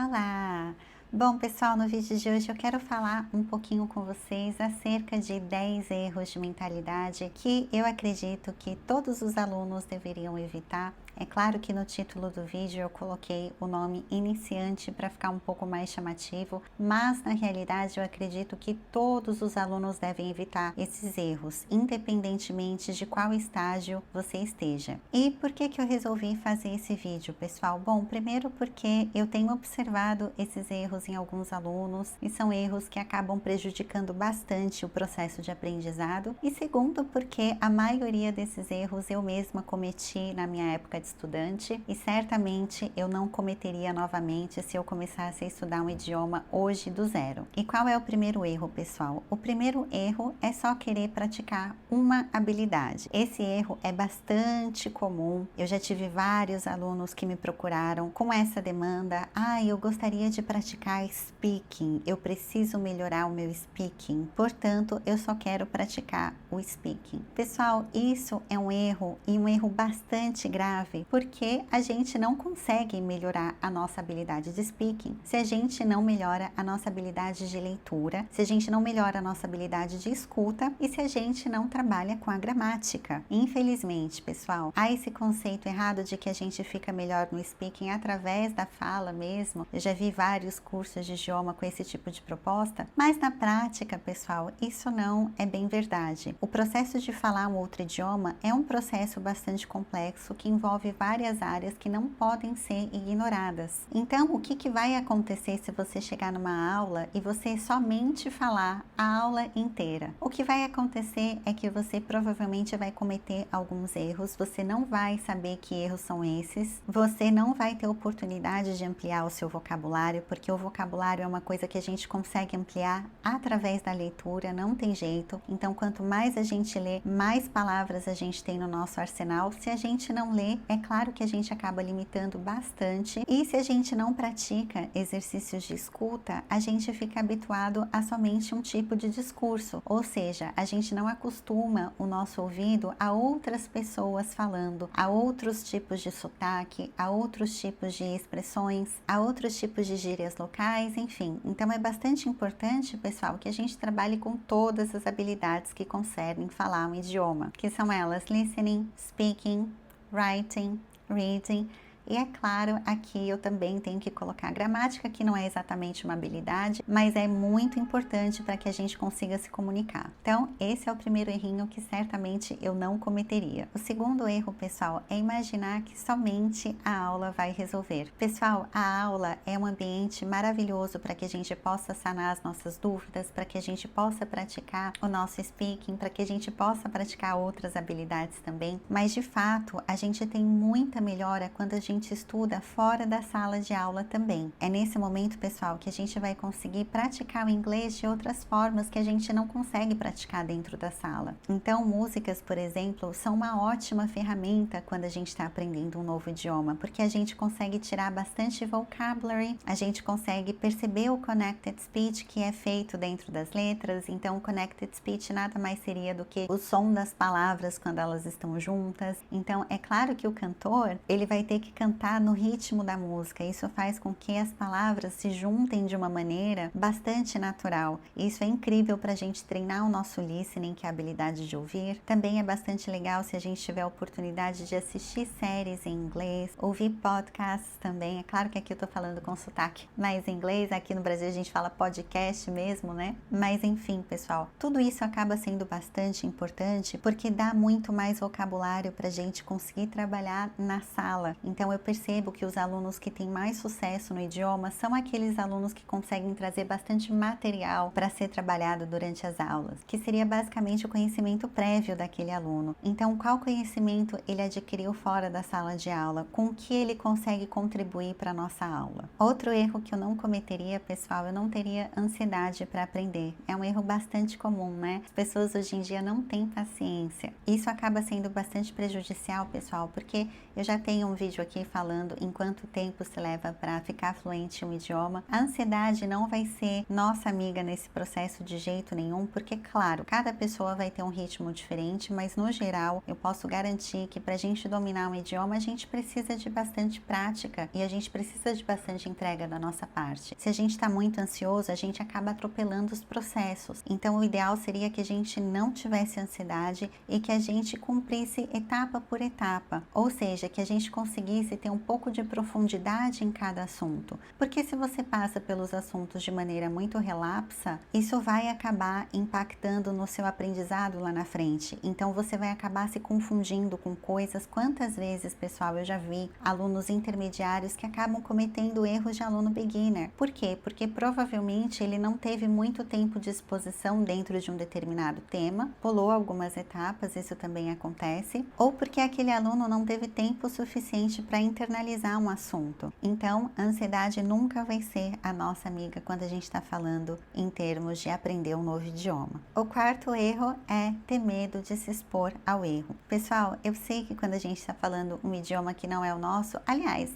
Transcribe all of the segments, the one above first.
Olá! Bom, pessoal, no vídeo de hoje eu quero falar um pouquinho com vocês acerca de 10 erros de mentalidade que eu acredito que todos os alunos deveriam evitar. É claro que no título do vídeo eu coloquei o nome iniciante para ficar um pouco mais chamativo, mas na realidade eu acredito que todos os alunos devem evitar esses erros, independentemente de qual estágio você esteja. E por que eu resolvi fazer esse vídeo, pessoal? Bom, primeiro porque eu tenho observado esses erros em alguns alunos e são erros que acabam prejudicando bastante o processo de aprendizado, e segundo porque a maioria desses erros eu mesma cometi na minha época de estudante e certamente eu não cometeria novamente se eu começasse a estudar um idioma hoje do zero. E qual é o primeiro erro, pessoal? O primeiro erro é só querer praticar uma habilidade. Esse erro é bastante comum. Eu já tive vários alunos que me procuraram com essa demanda: eu gostaria de praticar speaking, eu preciso melhorar o meu speaking, portanto eu só quero praticar o speaking. Pessoal, isso é um erro, e um erro bastante grave, porque a gente não consegue melhorar a nossa habilidade de speaking se a gente não melhora a nossa habilidade de leitura, se a gente não melhora a nossa habilidade de escuta e se a gente não trabalha com a gramática. Infelizmente, pessoal, há esse conceito errado de que a gente fica melhor no speaking através da fala mesmo. Eu já vi vários cursos de idioma com esse tipo de proposta, mas na prática, pessoal, isso não é bem verdade. O processo de falar um outro idioma é um processo bastante complexo que envolve várias áreas que não podem ser ignoradas. Então, o que vai acontecer se você chegar numa aula e você somente falar a aula inteira? O que vai acontecer é que você provavelmente vai cometer alguns erros, você não vai saber que erros são esses, você não vai ter oportunidade de ampliar o seu vocabulário, porque o vocabulário é uma coisa que a gente consegue ampliar através da leitura, não tem jeito. Então, quanto mais a gente lê, mais palavras a gente tem no nosso arsenal. Se a gente não lê, é claro que a gente acaba limitando bastante, e se a gente não pratica exercícios de escuta, a gente fica habituado a somente um tipo de discurso, ou seja, a gente não acostuma o nosso ouvido a outras pessoas falando, a outros tipos de sotaque, a outros tipos de expressões, a outros tipos de gírias locais, enfim. Então é bastante importante, pessoal, que a gente trabalhe com todas as habilidades que concernem falar um idioma, que são elas: listening, speaking, writing, reading. E é claro, aqui eu também tenho que colocar a gramática, que não é exatamente uma habilidade, mas é muito importante para que a gente consiga se comunicar. Então, esse é o primeiro errinho que certamente eu não cometeria. O segundo erro, pessoal, é imaginar que somente a aula vai resolver. Pessoal, a aula é um ambiente maravilhoso para que a gente possa sanar as nossas dúvidas, para que a gente possa praticar o nosso speaking, para que a gente possa praticar outras habilidades também, mas de fato, a gente tem muita melhora quando a gente estuda fora da sala de aula também. É nesse momento, pessoal, que a gente vai conseguir praticar o inglês de outras formas que a gente não consegue praticar dentro da sala. Então, músicas, por exemplo, são uma ótima ferramenta quando a gente está aprendendo um novo idioma, porque a gente consegue tirar bastante vocabulary, a gente consegue perceber o connected speech que é feito dentro das letras. Então, o connected speech nada mais seria do que o som das palavras quando elas estão juntas. Então, é claro que o cantor, ele vai ter que cantar no ritmo da música. Isso faz com que as palavras se juntem de uma maneira bastante natural. Isso é incrível para a gente treinar o nosso listening, que é a habilidade de ouvir. Também é bastante legal se a gente tiver a oportunidade de assistir séries em inglês, ouvir podcasts também. É claro que aqui eu tô falando com sotaque mais em inglês, aqui no Brasil a gente fala podcast mesmo, né? Mas enfim, pessoal, tudo isso acaba sendo bastante importante porque dá muito mais vocabulário para a gente conseguir trabalhar na sala. Então eu percebo que os alunos que têm mais sucesso no idioma são aqueles alunos que conseguem trazer bastante material para ser trabalhado durante as aulas, que seria basicamente o conhecimento prévio daquele aluno. Então, qual conhecimento ele adquiriu fora da sala de aula? Com que ele consegue contribuir para a nossa aula? Outro erro que eu não cometeria, pessoal, eu não teria ansiedade para aprender. É um erro bastante comum, né? As pessoas hoje em dia não têm paciência. Isso acaba sendo bastante prejudicial, pessoal, porque eu já tenho um vídeo aqui ir falando em quanto tempo se leva para ficar fluente em um idioma. A ansiedade não vai ser nossa amiga nesse processo de jeito nenhum, porque, claro, cada pessoa vai ter um ritmo diferente, mas no geral eu posso garantir que para a gente dominar um idioma a gente precisa de bastante prática e a gente precisa de bastante entrega da nossa parte. Se a gente está muito ansioso, a gente acaba atropelando os processos. Então, o ideal seria que a gente não tivesse ansiedade e que a gente cumprisse etapa por etapa, ou seja, que a gente conseguisse ter um pouco de profundidade em cada assunto. Porque se você passa pelos assuntos de maneira muito relapsa, isso vai acabar impactando no seu aprendizado lá na frente. Então, você vai acabar se confundindo com coisas. Quantas vezes, pessoal, eu já vi alunos intermediários que acabam cometendo erros de aluno beginner. Por quê? Porque provavelmente ele não teve muito tempo de exposição dentro de um determinado tema, pulou algumas etapas, isso também acontece, ou porque aquele aluno não teve tempo suficiente para internalizar um assunto. Então, a ansiedade nunca vai ser a nossa amiga quando a gente está falando em termos de aprender um novo idioma. O quarto erro é ter medo de se expor ao erro. Pessoal, eu sei que quando a gente está falando um idioma que não é o nosso, aliás,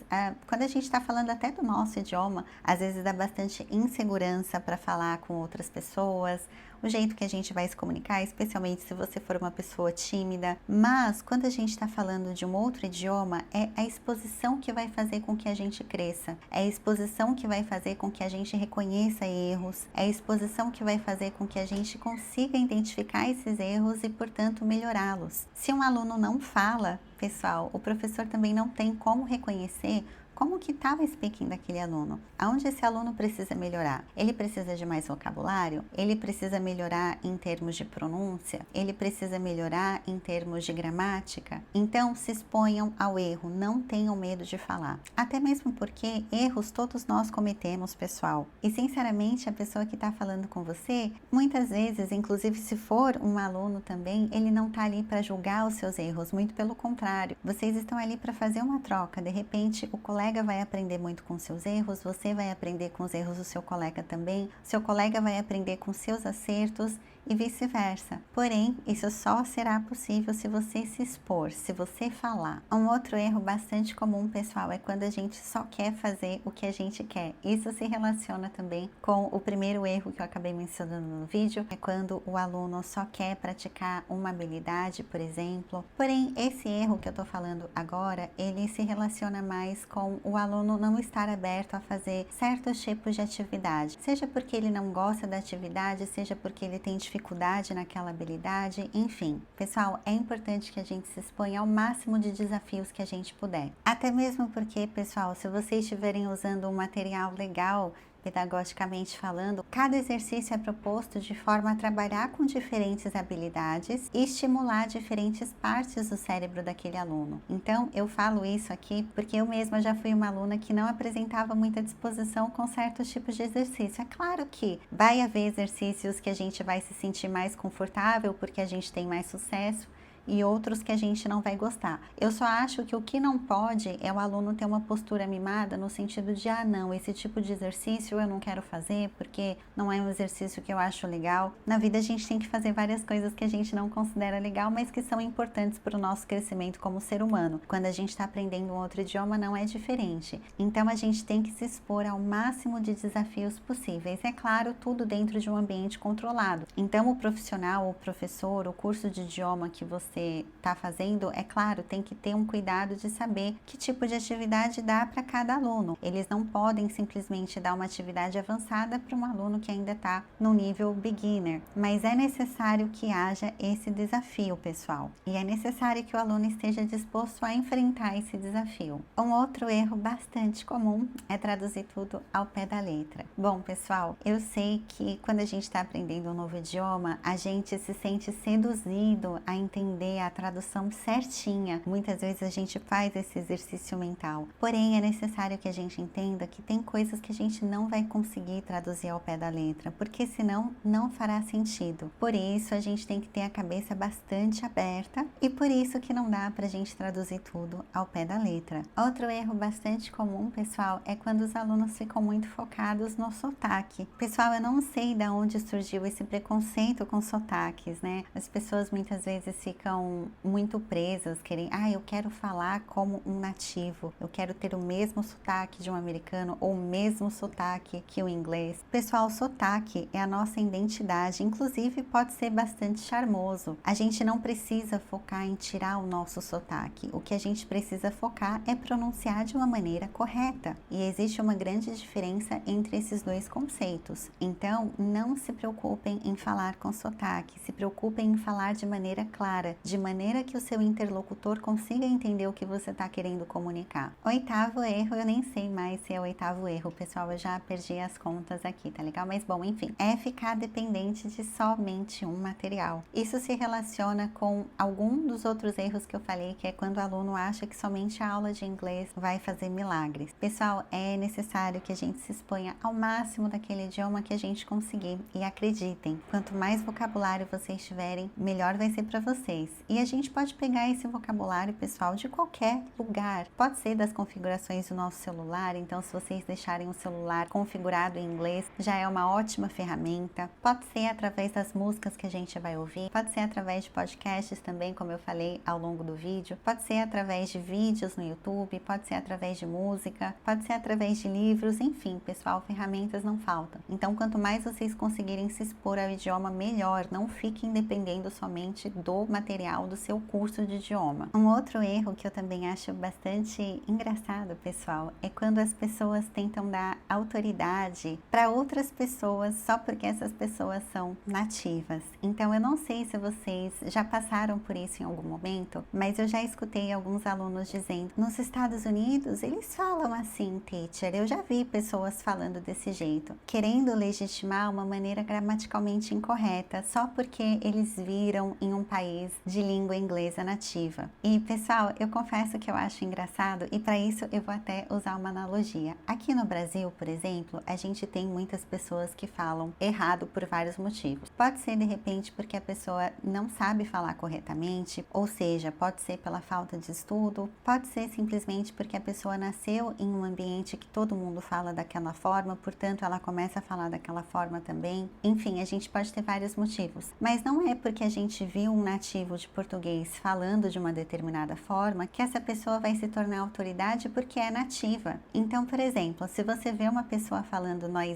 quando a gente está falando até do nosso idioma, às vezes dá bastante insegurança para falar com outras pessoas, o jeito que a gente vai se comunicar, especialmente se você for uma pessoa tímida. Mas quando a gente está falando de um outro idioma, é a exposição que vai fazer com que a gente cresça, é a exposição que vai fazer com que a gente reconheça erros, é a exposição que vai fazer com que a gente consiga identificar esses erros e, portanto, melhorá-los. Se um aluno não fala, pessoal, o professor também não tem como reconhecer como que está o speaking daquele aluno? Aonde esse aluno precisa melhorar? Ele precisa de mais vocabulário? Ele precisa melhorar em termos de pronúncia? Ele precisa melhorar em termos de gramática? Então, se exponham ao erro, não tenham medo de falar. Até mesmo porque erros todos nós cometemos, pessoal. E, sinceramente, a pessoa que está falando com você, muitas vezes, inclusive se for um aluno também, ele não está ali para julgar os seus erros, muito pelo contrário. Vocês estão ali para fazer uma troca. De repente, o colega vai aprender muito com seus erros, você vai aprender com os erros do seu colega também, seu colega vai aprender com seus acertos e vice-versa. Porém, isso só será possível se você se expor, se você falar. Um outro erro bastante comum, pessoal, é quando a gente só quer fazer o que a gente quer. Isso se relaciona também com o primeiro erro que eu acabei mencionando no vídeo, é quando o aluno só quer praticar uma habilidade, por exemplo. Porém, esse erro que eu tô falando agora, ele se relaciona mais com o aluno não estar aberto a fazer certos tipos de atividade, seja porque ele não gosta da atividade, seja porque ele tem dificuldade naquela habilidade, enfim. Pessoal, é importante que a gente se exponha ao máximo de desafios que a gente puder. Até mesmo porque, pessoal, se vocês estiverem usando um material legal, pedagogicamente falando, cada exercício é proposto de forma a trabalhar com diferentes habilidades e estimular diferentes partes do cérebro daquele aluno. Então, eu falo isso aqui porque eu mesma já fui uma aluna que não apresentava muita disposição com certos tipos de exercício. É claro que vai haver exercícios que a gente vai se sentir mais confortável porque a gente tem mais sucesso, e outros que a gente não vai gostar. Eu só acho que o que não pode é o aluno ter uma postura mimada no sentido de, não, esse tipo de exercício eu não quero fazer porque não é um exercício que eu acho legal. Na vida a gente tem que fazer várias coisas que a gente não considera legal, mas que são importantes para o nosso crescimento como ser humano. Quando a gente está aprendendo um outro idioma não é diferente. Então a gente tem que se expor ao máximo de desafios possíveis. É claro, tudo dentro de um ambiente controlado. Então o profissional, o professor, o curso de idioma que você está fazendo, é claro, tem que ter um cuidado de saber que tipo de atividade dá para cada aluno. Eles não podem simplesmente dar uma atividade avançada para um aluno que ainda está no nível beginner, mas é necessário que haja esse desafio, pessoal, e é necessário que o aluno esteja disposto a enfrentar esse desafio. Um outro erro bastante comum é traduzir tudo ao pé da letra. Bom, pessoal, eu sei que quando a gente está aprendendo um novo idioma, a gente se sente seduzido a entender a tradução certinha. Muitas vezes a gente faz esse exercício mental. Porém, é necessário que a gente entenda que tem coisas que a gente não vai conseguir traduzir ao pé da letra, porque senão não fará sentido. Por isso, a gente tem que ter a cabeça bastante aberta e por isso que não dá pra gente traduzir tudo ao pé da letra. Outro erro bastante comum, pessoal, é quando os alunos ficam muito focados no sotaque. Pessoal, eu não sei de onde surgiu esse preconceito com sotaques, né? As pessoas muitas vezes ficam ficam muito presas, querem, eu quero falar como um nativo, eu quero ter o mesmo sotaque de um americano ou o mesmo sotaque que o inglês. Pessoal, o sotaque é a nossa identidade, inclusive pode ser bastante charmoso. A gente não precisa focar em tirar o nosso sotaque, o que a gente precisa focar é pronunciar de uma maneira correta. E existe uma grande diferença entre esses dois conceitos. Então, não se preocupem em falar com sotaque, se preocupem em falar de maneira clara, de maneira que o seu interlocutor consiga entender o que você está querendo comunicar. Oitavo erro, eu nem sei mais se é o oitavo erro, pessoal, eu já perdi as contas aqui, tá legal? Mas bom, enfim, é ficar dependente de somente um material. Isso se relaciona com algum dos outros erros que eu falei, que é quando o aluno acha que somente a aula de inglês vai fazer milagres. Pessoal, é necessário que a gente se exponha ao máximo daquele idioma que a gente conseguir. E acreditem, quanto mais vocabulário vocês tiverem, melhor vai ser para vocês. E a gente pode pegar esse vocabulário, pessoal, de qualquer lugar. Pode ser das configurações do nosso celular, então se vocês deixarem o celular configurado em inglês, já é uma ótima ferramenta. Pode ser através das músicas que a gente vai ouvir, pode ser através de podcasts também, como eu falei ao longo do vídeo, pode ser através de vídeos no YouTube, pode ser através de música, pode ser através de livros, enfim, pessoal, ferramentas não faltam. Então, quanto mais vocês conseguirem se expor ao idioma, melhor. Não fiquem dependendo somente do material do seu curso de idioma. Um outro erro que eu também acho bastante engraçado, pessoal, é quando as pessoas tentam dar autoridade para outras pessoas só porque essas pessoas são nativas. Então, eu não sei se vocês já passaram por isso em algum momento, mas eu já escutei alguns alunos dizendo, nos Estados Unidos eles falam assim, teacher, eu já vi pessoas falando desse jeito, querendo legitimar uma maneira gramaticalmente incorreta, só porque eles viram em um país de língua inglesa nativa. E pessoal, eu confesso que eu acho engraçado e para isso eu vou até usar uma analogia. Aqui no Brasil, por exemplo, a gente tem muitas pessoas que falam errado por vários motivos. Pode ser de repente porque a pessoa não sabe falar corretamente, ou seja, pode ser pela falta de estudo, pode ser simplesmente porque a pessoa nasceu em um ambiente que todo mundo fala daquela forma, portanto ela começa a falar daquela forma também. Enfim, a gente pode ter vários motivos, mas não é porque a gente viu um nativo de português falando de uma determinada forma que essa pessoa vai se tornar autoridade porque é nativa. Então, por exemplo, se você vê uma pessoa falando nós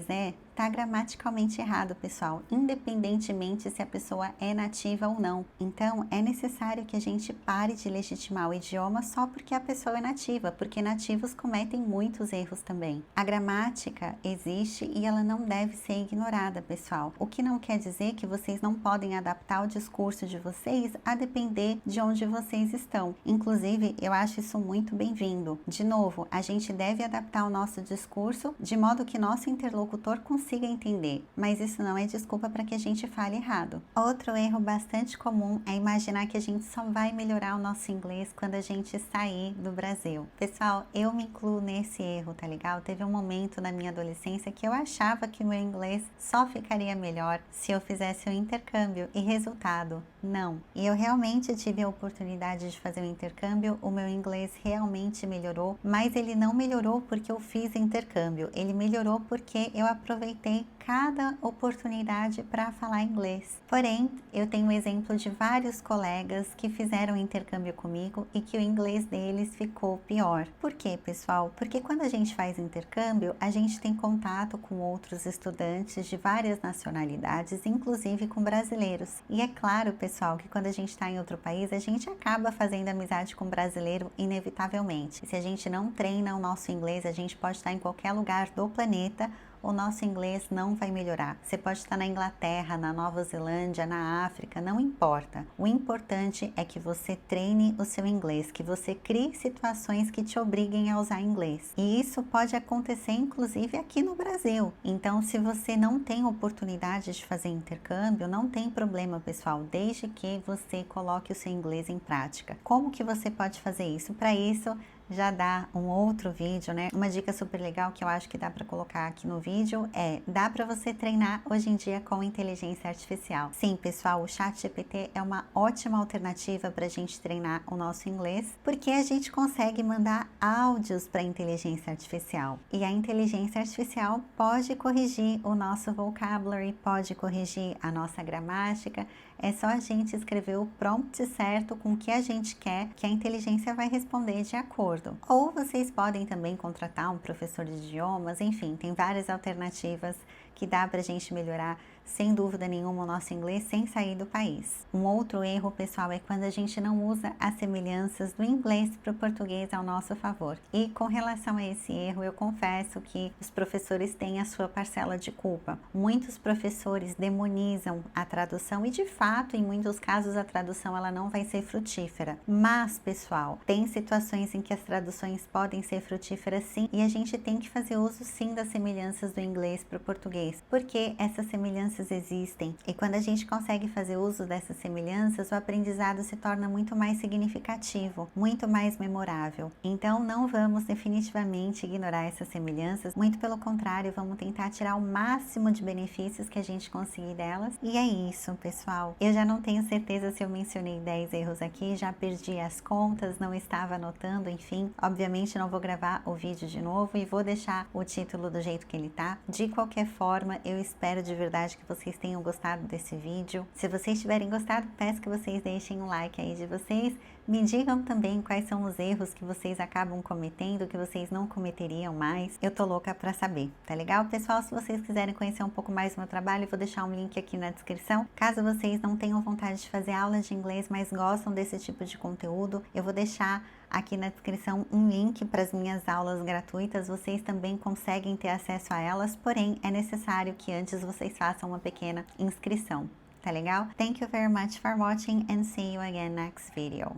tá gramaticalmente errado, pessoal, independentemente se a pessoa é nativa ou não. Então, é necessário que a gente pare de legitimar o idioma só porque a pessoa é nativa, porque nativos cometem muitos erros também. A gramática existe e ela não deve ser ignorada, pessoal. O que não quer dizer que vocês não podem adaptar o discurso de vocês a depender de onde vocês estão. Inclusive, eu acho isso muito bem-vindo. De novo, a gente deve adaptar o nosso discurso de modo que nosso interlocutor consiga entender, mas isso não é desculpa para que a gente fale errado. Outro erro bastante comum é imaginar que a gente só vai melhorar o nosso inglês quando a gente sair do Brasil. Pessoal, eu me incluo nesse erro, tá legal? Teve um momento na minha adolescência que eu achava que o meu inglês só ficaria melhor se eu fizesse o intercâmbio e resultado, não. E eu realmente tive a oportunidade de fazer o intercâmbio, o meu inglês realmente melhorou, mas ele não melhorou porque eu fiz intercâmbio, ele melhorou porque eu aproveitei cada oportunidade para falar inglês. Porém, eu tenho o exemplo de vários colegas que fizeram intercâmbio comigo e que o inglês deles ficou pior. Por quê, pessoal? Porque quando a gente faz intercâmbio, a gente tem contato com outros estudantes de várias nacionalidades, inclusive com brasileiros. E é claro, pessoal, que quando a gente está em outro país, a gente acaba fazendo amizade com brasileiro inevitavelmente. E se a gente não treina o nosso inglês, a gente pode estar em qualquer lugar do planeta, o nosso inglês não vai melhorar. Você pode estar na Inglaterra, na Nova Zelândia, na África, não importa. O importante é que você treine o seu inglês, que você crie situações que te obriguem a usar inglês. E isso pode acontecer inclusive aqui no Brasil. Então, se você não tem oportunidade de fazer intercâmbio, não tem problema, pessoal, desde que você coloque o seu inglês em prática. Como que você pode fazer isso? Para isso, já dá um outro vídeo, né? Uma dica super legal que eu acho que dá para colocar aqui no vídeo dá para você treinar hoje em dia com inteligência artificial. Sim, pessoal, o ChatGPT é uma ótima alternativa para a gente treinar o nosso inglês, porque a gente consegue mandar áudios para a inteligência artificial. E a inteligência artificial pode corrigir o nosso vocabulary, pode corrigir a nossa gramática. É só a gente escrever o prompt certo com o que a gente quer, que a inteligência vai responder de acordo. Ou vocês podem também contratar um professor de idiomas, enfim, tem várias alternativas que dá pra gente melhorar, sem dúvida nenhuma, o nosso inglês sem sair do país. Um outro erro, pessoal, é quando a gente não usa as semelhanças do inglês para o português ao nosso favor. E com relação a esse erro, eu confesso que os professores têm a sua parcela de culpa. Muitos professores demonizam a tradução e, de fato, em muitos casos, a tradução ela não vai ser frutífera. Mas, pessoal, tem situações em que as traduções podem ser frutíferas sim, e a gente tem que fazer uso sim das semelhanças do inglês para o português, porque essas semelhanças existem, e quando a gente consegue fazer uso dessas semelhanças, o aprendizado se torna muito mais significativo, muito mais memorável. Então não vamos definitivamente ignorar essas semelhanças, muito pelo contrário, vamos tentar tirar o máximo de benefícios que a gente conseguir delas. E é isso, pessoal. Eu já não tenho certeza se eu mencionei 10 erros aqui, já perdi as contas, não estava anotando, enfim. Obviamente não vou gravar o vídeo de novo e vou deixar o título do jeito que ele tá. De qualquer forma, eu espero de verdade que vocês tenham gostado desse vídeo. Se vocês tiverem gostado, peço que vocês deixem um like aí de vocês. Me digam também quais são os erros que vocês acabam cometendo, que vocês não cometeriam mais. Eu tô louca pra saber, tá legal? Pessoal, se vocês quiserem conhecer um pouco mais do meu trabalho, eu vou deixar um link aqui na descrição. Caso vocês não tenham vontade de fazer aulas de inglês, mas gostam desse tipo de conteúdo, eu vou deixar aqui na descrição um link para as minhas aulas gratuitas. Vocês também conseguem ter acesso a elas, porém é necessário que antes vocês façam uma pequena inscrição, tá legal? Thank you very much for watching and see you again next video.